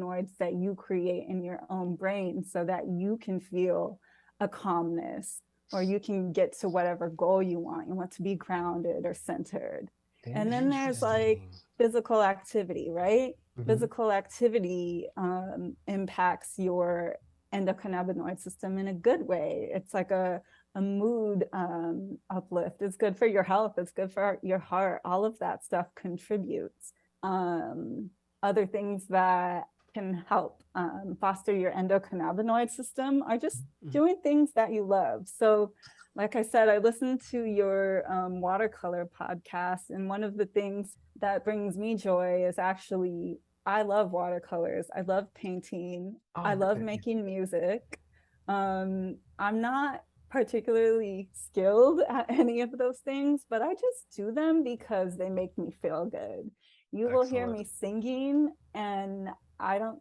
cannabinoids that you create in your own brain so that you can feel a calmness, or you can get to whatever goal you want. You want to be grounded or centered. And then there's like Interesting. physical activity, right? Hmm. Physical activity impacts your endocannabinoid system in a good way. It's like a mood uplift. It's good for your health. It's good for your heart. All of that stuff contributes. Um, Other things that can help foster your endocannabinoid system are just Hmm. doing things that you love. So, like I said, I listened to your watercolor podcast, and one of the things that brings me joy is actually I love watercolors. I love painting. I Oh, love okay. making music. I'm not particularly skilled at any of those things, but I just do them because they make me feel good. You will hear Excellent. me singing, and I don't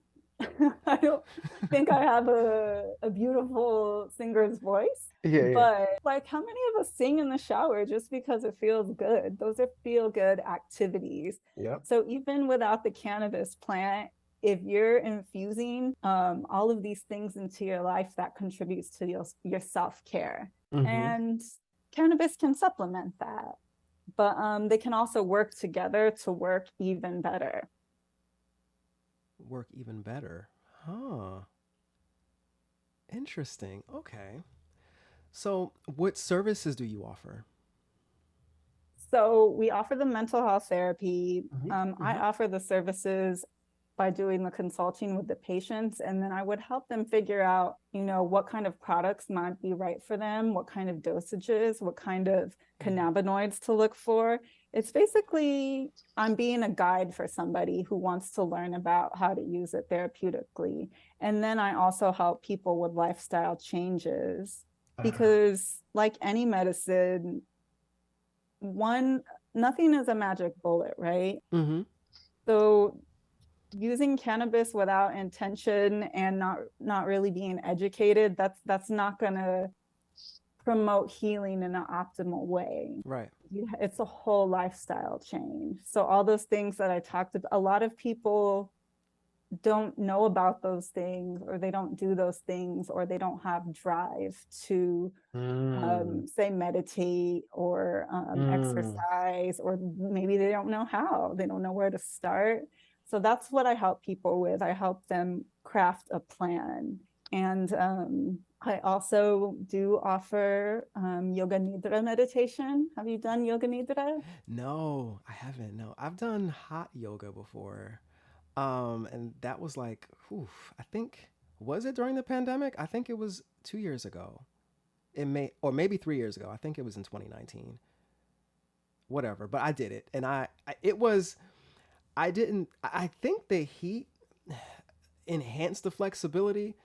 I don't think I have a beautiful singer's voice, Yeah, yeah. but like how many of us sing in the shower just because it feels good? Those are feel good activities. Yep. So even without the cannabis plant, if you're infusing all of these things into your life, that contributes to your self-care. Hmm. And cannabis can supplement that, but they can also work together to work even better. Work even better. Huh. Interesting. Okay. So, what services do you offer? So we offer the mental health therapy. Hmm. I Hmm. offer the services by doing the consulting with the patients, and then I would help them figure out, what kind of products might be right for them, what kind of dosages, what kind of cannabinoids to look for. It's basically I'm being a guide for somebody who wants to learn about how to use it therapeutically. And then I also help people with lifestyle changes because, like any medicine, one nothing is a magic bullet, right? Hmm. So using cannabis without intention and not really being educated, that's not going to promote healing in an optimal way. Right. It's a whole lifestyle change. So all those things that I talked about, a lot of people don't know about those things, or they don't do those things, or they don't have drive to Mm. say meditate or Mm. exercise, or maybe they don't know how, they don't know where to start. So that's what I help people with. I help them craft a plan. And I also do offer yoga nidra meditation. Have you done yoga nidra? No, I haven't. No, I've done hot yoga before. And that was like, whew, I think, was it during the pandemic? I think it was 2 years ago. It may, or maybe 3 years ago. I think it was in 2019. Whatever, but I did it, and it was, I didn't. I think the heat enhanced the flexibility,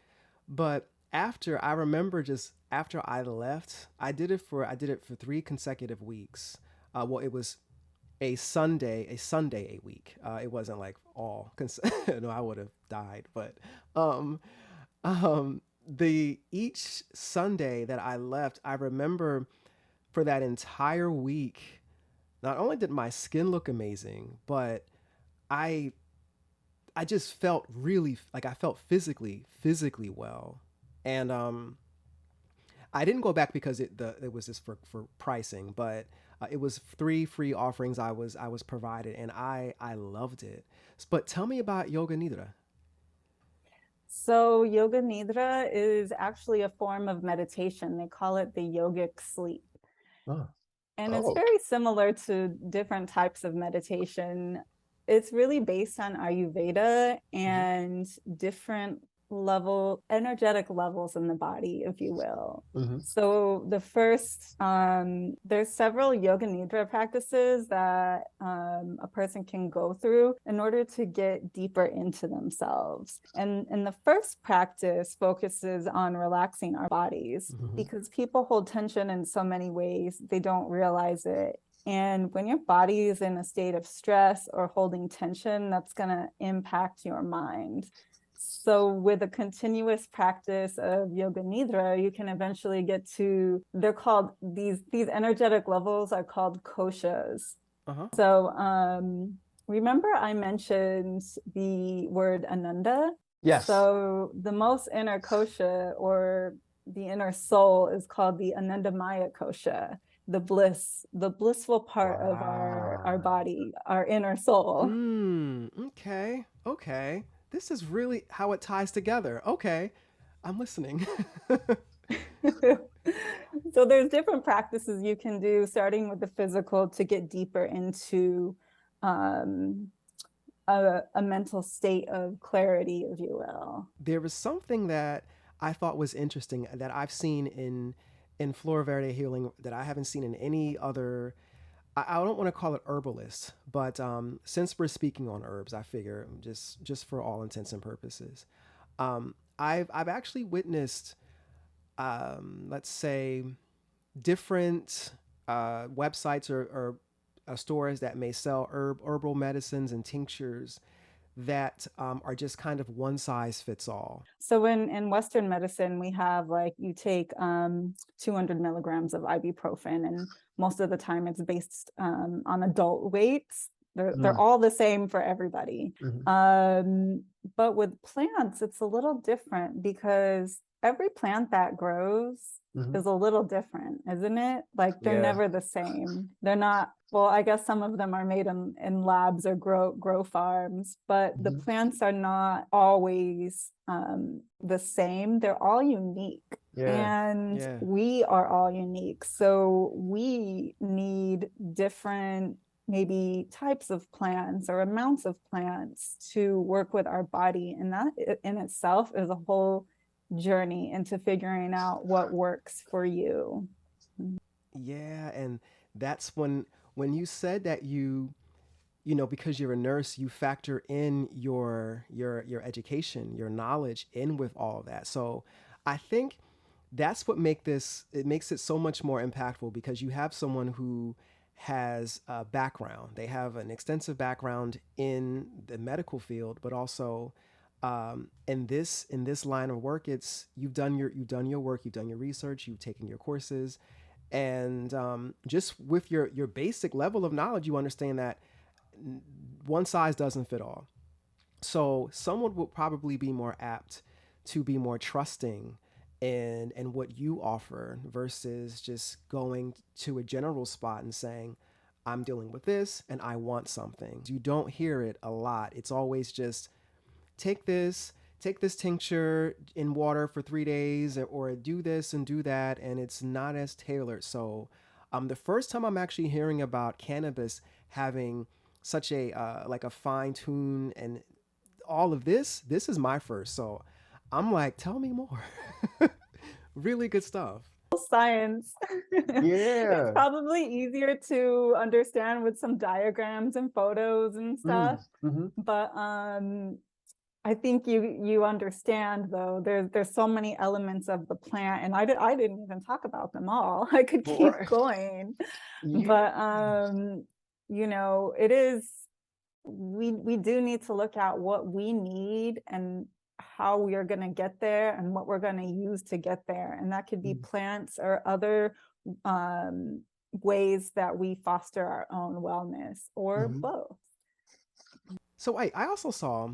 but after I remember, just after I left, I did it for 3 consecutive weeks. Well, it was a Sunday a week. It wasn't like all. No, I would have died. But um, the each Sunday that I left, I remember for that entire week. Not only did my skin look amazing, but I I just felt really like I felt physically well, and I didn't go back because it was just for pricing, but it was 3 free offerings I was provided, and I loved it. But tell me about yoga nidra. So yoga nidra is actually a form of meditation. They call it the yogic sleep. Oh, And it's oh, very similar to different types of meditation. It's really based on Ayurveda hmm, and different energetic levels in the body, if you will. hmm, So there's several yoga nidra practices that a person can go through in order to get deeper into themselves. And the first practice focuses on relaxing our bodies, hmm, because people hold tension in so many ways, they don't realize it. And when your body is in a state of stress or holding tension, that's going to impact your mind. So with a continuous practice of yoga nidra, you can eventually get to, they're called, these energetic levels are called koshas. uh huh. So Remember I mentioned the word Ananda? Yes. So the most inner kosha, or the inner soul, is called the Anandamaya kosha, the blissful part of our Wow. body, our inner soul. Okay. Okay. This is really how it ties together. Okay. I'm listening. So there's different practices you can do, starting with the physical, to get deeper into um, a mental state of clarity, if you will. There was something that I thought was interesting that I've seen in Flora Verde healing that I haven't seen in any other. I don't want to call it herbalist, but since we're speaking on herbs, I figure just for all intents and purposes, I've actually witnessed, let's say, different websites or stores that may sell herbal medicines and tinctures that are just kind of one size fits all. So in Western medicine, we have, like, you take 200 milligrams of ibuprofen, and most of the time it's based on adult weights. They're Mm, all the same for everybody. mhm, But with plants, it's a little different, because every plant that grows mhm. is a little different, isn't it? Like, they're Yeah. never the same. They're not, well, I guess some of them are made in labs or grow farms, but the Mhm. plants are not always the same. They're all unique. Yeah. And Yeah. we are all unique. So we need different, maybe, types of plants or amounts of plants to work with our body. And that in itself is a whole journey into figuring out what works for you. Yeah, and that's when you said that you know, because you're a nurse, you factor in your education, your knowledge in with all of that. So I think that's what it makes it so much more impactful, because you have someone who has a background. They have an extensive background in the medical field, but also in this line of work, it's you've done your work, you've done your research, you've taken your courses, and just with your basic level of knowledge, you understand that one size doesn't fit all. So someone would probably be more apt to be more trusting in what you offer versus just going to a general spot and saying, I'm dealing with this and I want something. You don't hear it a lot. It's always just take this tincture in water for 3 days, or do this and do that, and it's not as tailored. So the first time I'm actually hearing about cannabis having such a like a fine tune and all of this is my first. So I'm like, tell me more. Really good stuff. Science. It's Yeah. probably easier to understand with some diagrams and photos and Mm, stuff. mhm. But I think you understand, though. There's so many elements of the plant, and I didn't even talk about them all. I could keep Right. going, Yeah. but it is, we do need to look at what we need and how we are going to get there and what we're going to use to get there, and that could be Mm, plants or other um, ways that we foster our own wellness, or mhm. both. So I also saw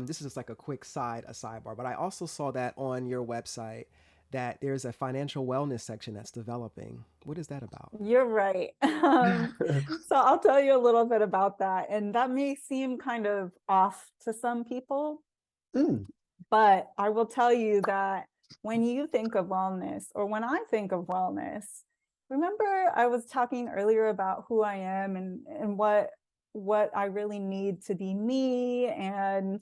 this is just like a quick a sidebar, but I also saw that on your website that there's a financial wellness section that's developing. What is that about? You're right. So I'll tell you a little bit about that. And that may seem kind of off to some people, Mm, but I will tell you that when you think of wellness, or when I think of wellness, remember I was talking earlier about who I am, and what I really need to be me, and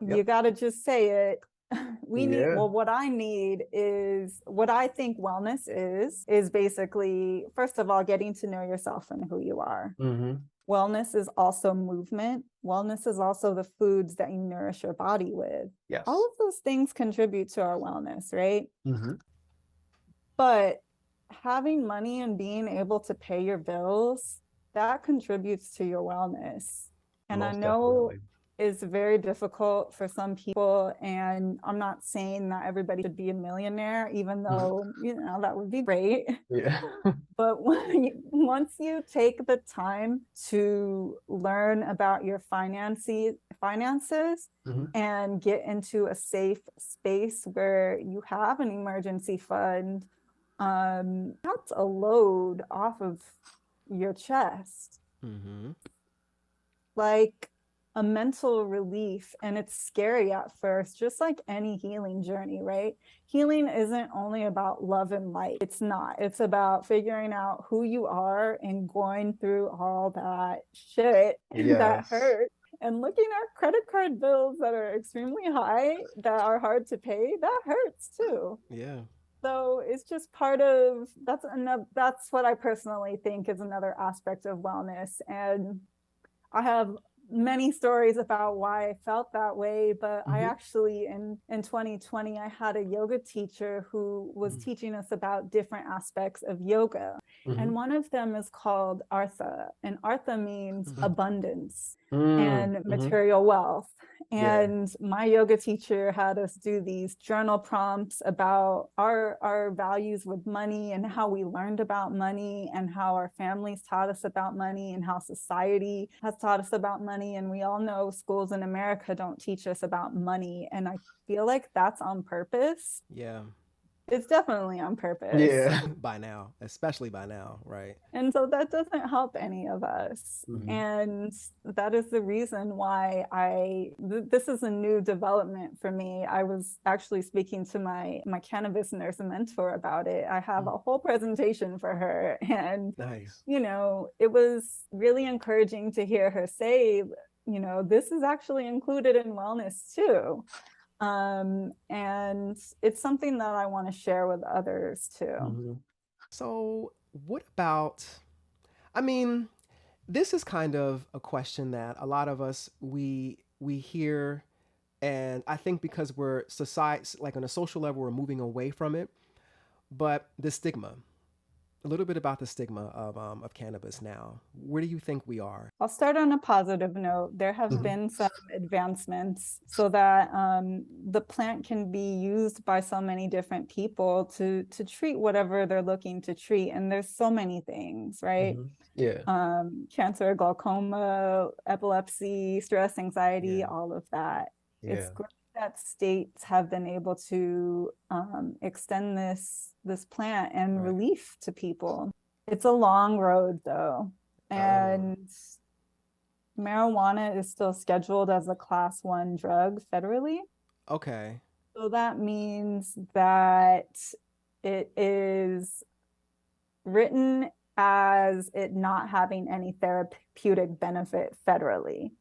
you yep. got to just say it. Yeah. Well, what I need is, what I think wellness is basically, first of all, getting to know yourself and who you are. Mhm. Wellness is also movement. Wellness is also the foods that you nourish your body with. All Yes. of those things contribute to our wellness, right? Mhm. But having money and being able to pay your bills, that contributes to your wellness. And I Most know definitely. is very difficult for some people. And I'm not saying that everybody should be a millionaire, even though, you know, that would be great. Yeah. But once you take the time to learn about your finances and get into a safe space where you have an emergency fund, that's a load off of your chest. Like a mental relief. And it's scary at first, just like any healing journey, right? Healing isn't only about love and light. It's not. It's about figuring out who you are and going through all that shit that hurt, and looking at credit card bills that are extremely high, that are hard to pay. That hurts too. Yeah. So it's just part of, that's what I personally think is another aspect of wellness. And I have many stories about why I felt that way, but I actually, in 2020, I had a yoga teacher who was teaching us about different aspects of yoga. And one of them is called Artha, and Artha means abundance and material wealth. And my yoga teacher had us do these journal prompts about our values with money, and how we learned about money, and how our families taught us about money, and how society has taught us about money. And we all know schools in America don't teach us about money. And I feel like that's on purpose. Yeah. It's definitely on purpose. Yeah. By now, especially by now, right? And so that doesn't help any of us. And that is the reason why this is a new development for me. I was actually speaking to my cannabis nurse mentor about it. I have a whole presentation for her. And, you know, it was really encouraging to hear her say, you know, this is actually included in wellness too. And it's something that I want to share with others too. So what about, I mean, this is kind of a question that a lot of us, we hear, and I think because we're society, like on a social level, we're moving away from it, but the stigma, a little bit about the stigma of cannabis now. Where do you think we are? I'll start on a positive note. There have been some advancements so that the plant can be used by so many different people to treat whatever they're looking to treat. And there's so many things, right? Cancer, glaucoma, epilepsy, stress, anxiety, all of that. It's great that states have been able to extend this plant and relief to people. It's a long road though. And marijuana is still scheduled as a class 1 drug federally. Okay. So that means that it is written as it not having any therapeutic benefit federally.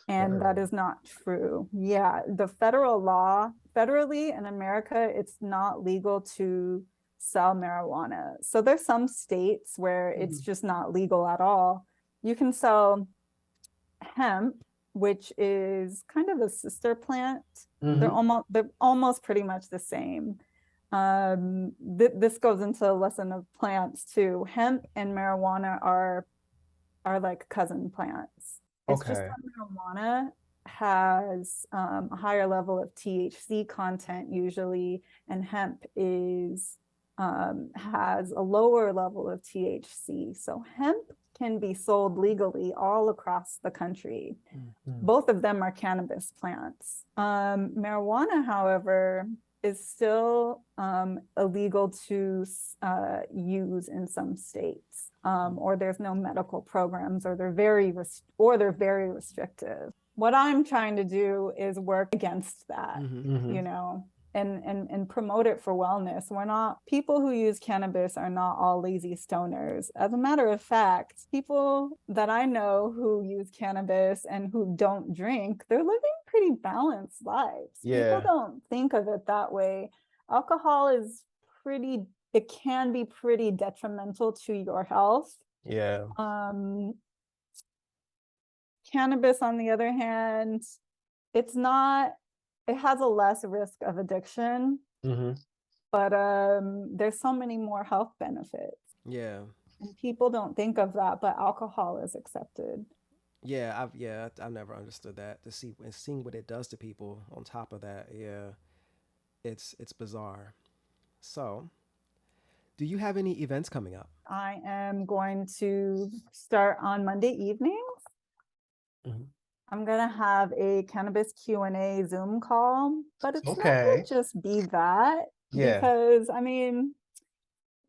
And that is not true. Yeah, the federal law, federally in America, it's not legal to sell marijuana. So there's some states where it's just not legal at all. You can sell hemp, which is kind of a sister plant. They're almost pretty much the same. This goes into a lesson of plants too. Hemp and marijuana are like cousin plants. It's just that marijuana has a higher level of THC content usually, and hemp has a lower level of THC. So hemp can be sold legally all across the country. Both of them are cannabis plants. Marijuana, however, is still illegal to use in some states, or there's no medical programs, or they're very restrictive. What I'm trying to do is work against that, you know, and promote it for wellness. People who use cannabis are not all lazy stoners. As a matter of fact, people that I know who use cannabis and who don't drink, they're living pretty balanced lives. People don't think of it that way. Alcohol is it can be pretty detrimental to your health. Cannabis, on the other hand, it has a less risk of addiction, but there's so many more health benefits. Yeah. And people don't think of that, but alcohol is accepted. I've never understood that. To see and seeing what it does to people on top of that, yeah, it's bizarre. So, do you have any events coming up? I am going to start on Monday evening. Mhm. I'm gonna have a cannabis Q&A Zoom call, but it's not gonna Okay. just be that, Yeah. because I mean,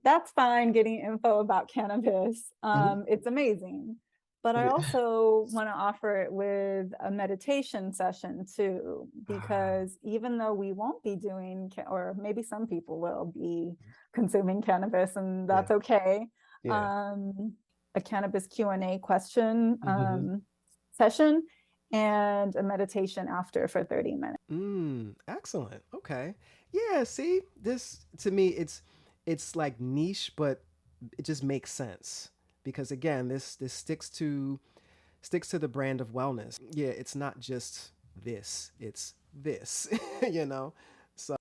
that's fine getting info about cannabis. Mhm. It's amazing. But I Yeah. also want to offer it with a meditation session too, Ah, because even though we won't be doing, or maybe some people will be consuming cannabis, and yeah. that's okay. Yeah. Um, a cannabis Q&A question Mhm. session and a meditation after for 30 minutes. Excellent. Okay. Yeah, see, this to me it's like niche, but it just makes sense because again, this sticks to the brand of wellness. Yeah, it's not just this, it's this, you know. So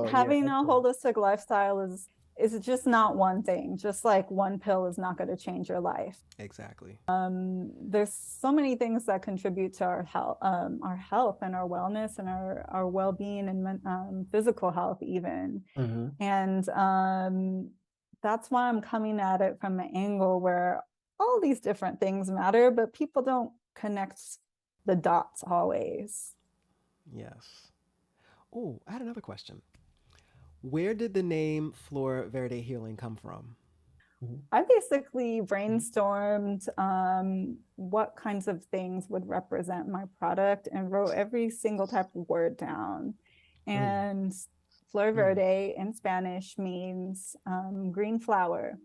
yeah, Having a excellent. holistic lifestyle is just not one thing. Just like one pill is not going to change your life. Exactly. There's so many things that contribute to our health and our wellness and our well-being and physical health even. Mhm. And that's why I'm coming at it from an angle where all these different things matter, but people don't connect the dots always. Yes. Oh, I had another question. Where did the name Flor Verde Healing come from? Mhm. I basically brainstormed what kinds of things would represent my product and wrote every single type of word down. Mm. And Flor Mm. Verde in Spanish means green flower.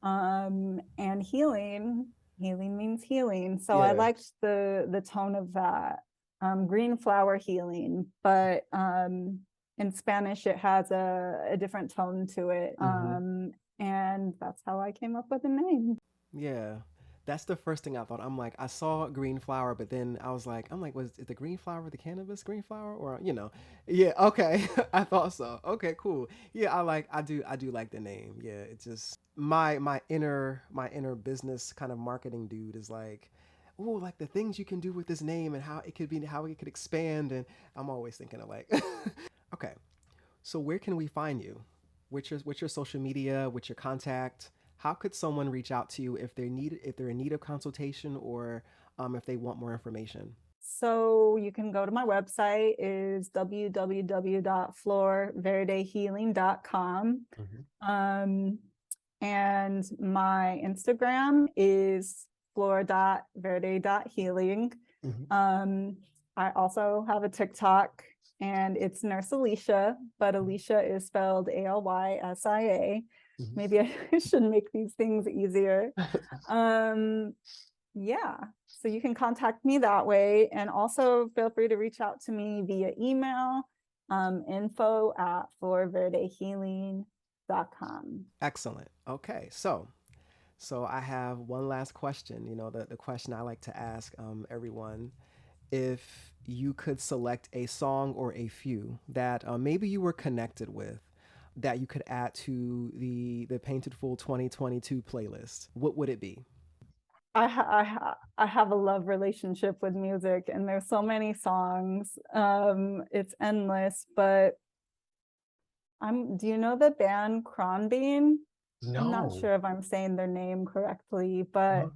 And healing means healing. So I Yeah. liked the tone of that. Green flower healing, but in Spanish it has a different tone to it. Mhm. And that's how I came up with the name. Yeah. That's the first thing I thought. I'm like, I saw green flower, but then I'm like, was it the green flower, the cannabis green flower, or Yeah, okay. I thought so. Okay, cool. Yeah, I do like the name. Yeah, it's just my inner business kind of marketing dude is like, oh, like the things you can do with this name and how it could expand, and I'm always thinking of like, okay. So where can we find you? What's your social media? What's your contact? How could someone reach out to you if they're in need of consultation or if they want more information? So you can go to my website is www.florverdehealing.com. Mhm. Um, and my Instagram is flor.verde.healing. Mhm. Um, I also have a TikTok and it's Nurse Alysia, but Mhm. Alysia is spelled Alysia. Mhm. Maybe I should make these things easier. Um, yeah, so you can contact me that way. And also feel free to reach out to me via email, info@florverdehealing.com. Excellent. Okay, so I have one last question. You know, the question I like to ask everyone: if you could select a song or a few that maybe you were connected with, that you could add to the Painted Fool 2022 playlist, what would it be? I have a love relationship with music, and there's so many songs. It's endless, but do you know the band Cronbean? I'm not No. sure if I'm saying their name correctly, but Uh-huh.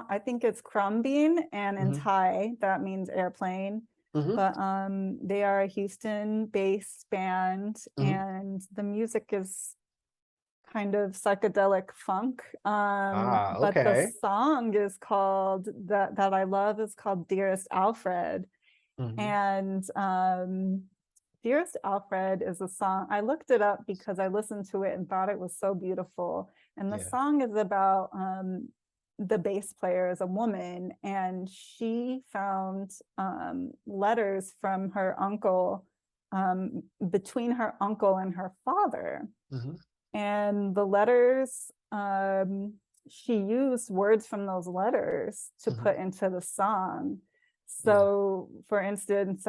I think it's Cronbean, and in Mhm. Thai that means airplane. Mhm. But they are a Houston-based band, Mhm. and the music is kind of psychedelic funk. Ah, But the okay. song is called that I love is called Dearest Alfred. Mhm. And Dearest Alfred is a song. I looked it up because I listened to it and thought it was so beautiful. And the Yeah. song is about the bass player is a woman, and she found letters from her uncle, between her uncle and her father. Mhm. And the letters, she used words from those letters to Mhm. put into the song. Yeah. So, for instance,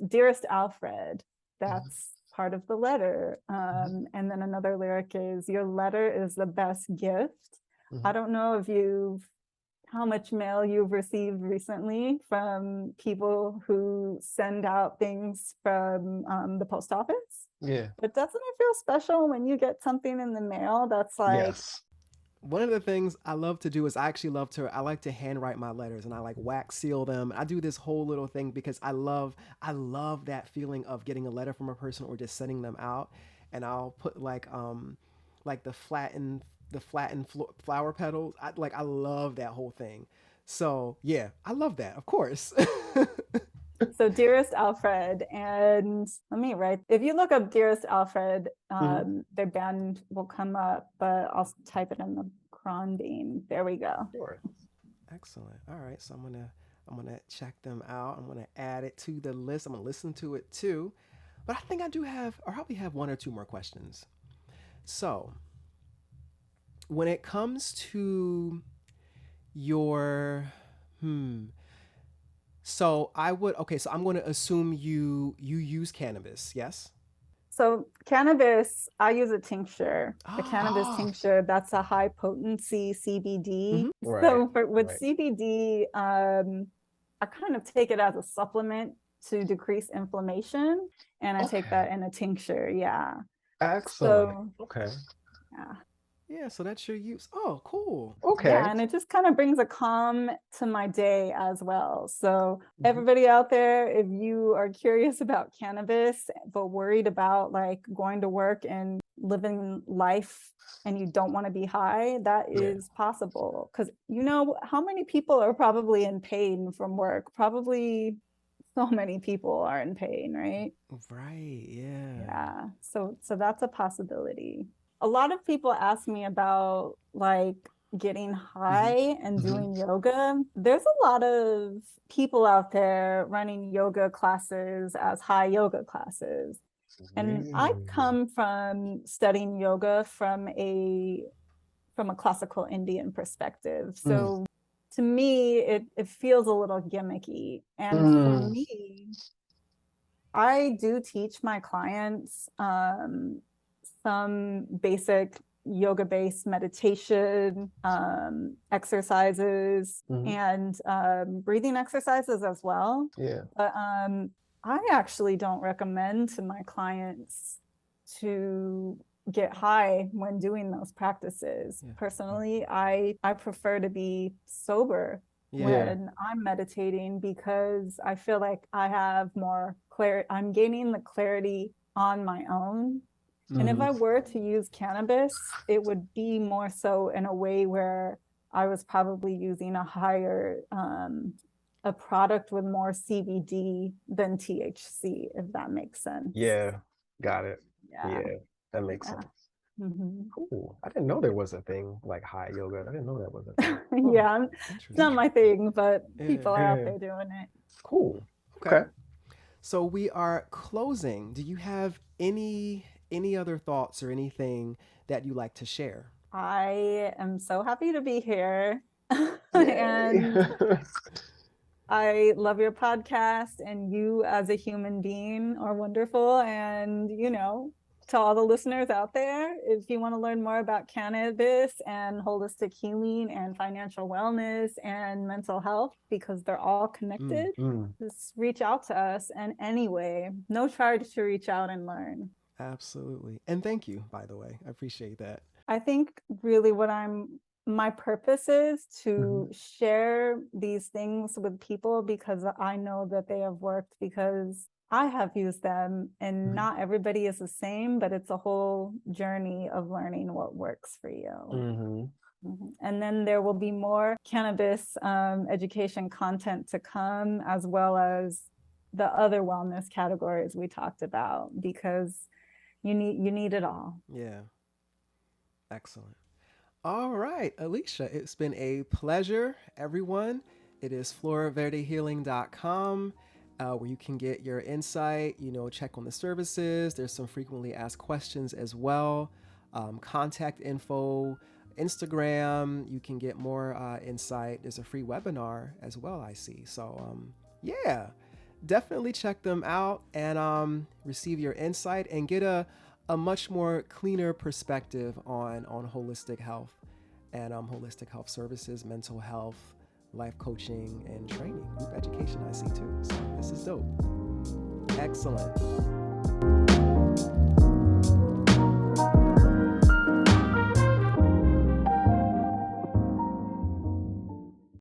Dearest Alfred, Mhm. that's part of the letter. Mhm. And then another lyric is, Your letter is the best gift. I Mhm. don't know if you've how much mail you've received recently from people who send out things from the post office. Yeah. But doesn't it feel special when you get something in the mail that's like, Yes. One of the things I love to do is I like to handwrite my letters, and I like wax seal them. I do this whole little thing because I love that feeling of getting a letter from a person or just sending them out. And I'll put like the flattened flower petals. I love that whole thing. So yeah, I love that, of course. so dearest Alfred, and let me write, if you look up dearest Alfred, their band will come up, but I'll type it in the cron beam. There we go. Sure. Excellent. All right, so I'm gonna check them out. I'm gonna add it to the list. I'm gonna listen to it too. But I think I probably have one or two more questions. So when it comes to your so I'm going to assume you use cannabis, yes? So cannabis, I use a tincture, a cannabis Ah. tincture. That's a high potency CBD. Right, So with right. CBD, I kind of take it as a supplement to decrease inflammation, and I take that in a tincture. Yeah. Excellent. So Okay. yeah. Yeah, so that's your use. Oh, cool. Okay. Yeah, and it just kind of brings a calm to my day as well. So everybody out there, if you are curious about cannabis, but worried about like going to work and living life and you don't want to be high, that is possible. Because you know how many people are probably in pain from work? Probably so many people are in pain, right? Right, yeah. Yeah. So that's a possibility. A lot of people ask me about like getting high and doing yoga. There's a lot of people out there running yoga classes as high yoga classes. And I come from studying yoga from a classical Indian perspective. So to me, it feels a little gimmicky. And for me, I do teach my clients some basic yoga-based meditation exercises and breathing exercises as well. Yeah. But I actually don't recommend to my clients to get high when doing those practices. Yeah. Personally, I prefer to be sober when I'm meditating because I feel like I have more clarity. I'm gaining the clarity on my own. And if I were to use cannabis, it would be more so in a way where I was probably using a higher, a product with more CBD than THC, if that makes sense. Yeah, got it. Yeah, Yeah, that makes sense. Cool. I didn't know there was a thing like high yoga. I didn't know that was a thing. Yeah, it's not my thing, but people are out there doing it. Cool. Okay. So we are closing. Do you have any other thoughts or anything that you like to share? I am so happy to be here. And I love your podcast, and you as a human being are wonderful. And, you know, to all the listeners out there, if you want to learn more about cannabis and holistic healing and financial wellness and mental health, because they're all connected, just reach out to us. And anyway, no charge to reach out and learn. Absolutely. And thank you, by the way. I appreciate that. I think really my purpose is to share these things with people because I know that they have worked, because I have used them, and not everybody is the same, but it's a whole journey of learning what works for you. And then there will be more cannabis education content to come, as well as the other wellness categories we talked about, because you need it all. Yeah. Excellent. All right, Alysia, it's been a pleasure, everyone. It is floraverdehealing.com, where you can get your insight, check on the services. There's some frequently asked questions as well. Contact info, Instagram, you can get more insight. There's a free webinar as well, I see. So, yeah, definitely check them out and receive your insight and get a much more cleaner perspective on holistic health and holistic health services, mental health, life coaching and training, group education I see too. So this is dope. Excellent.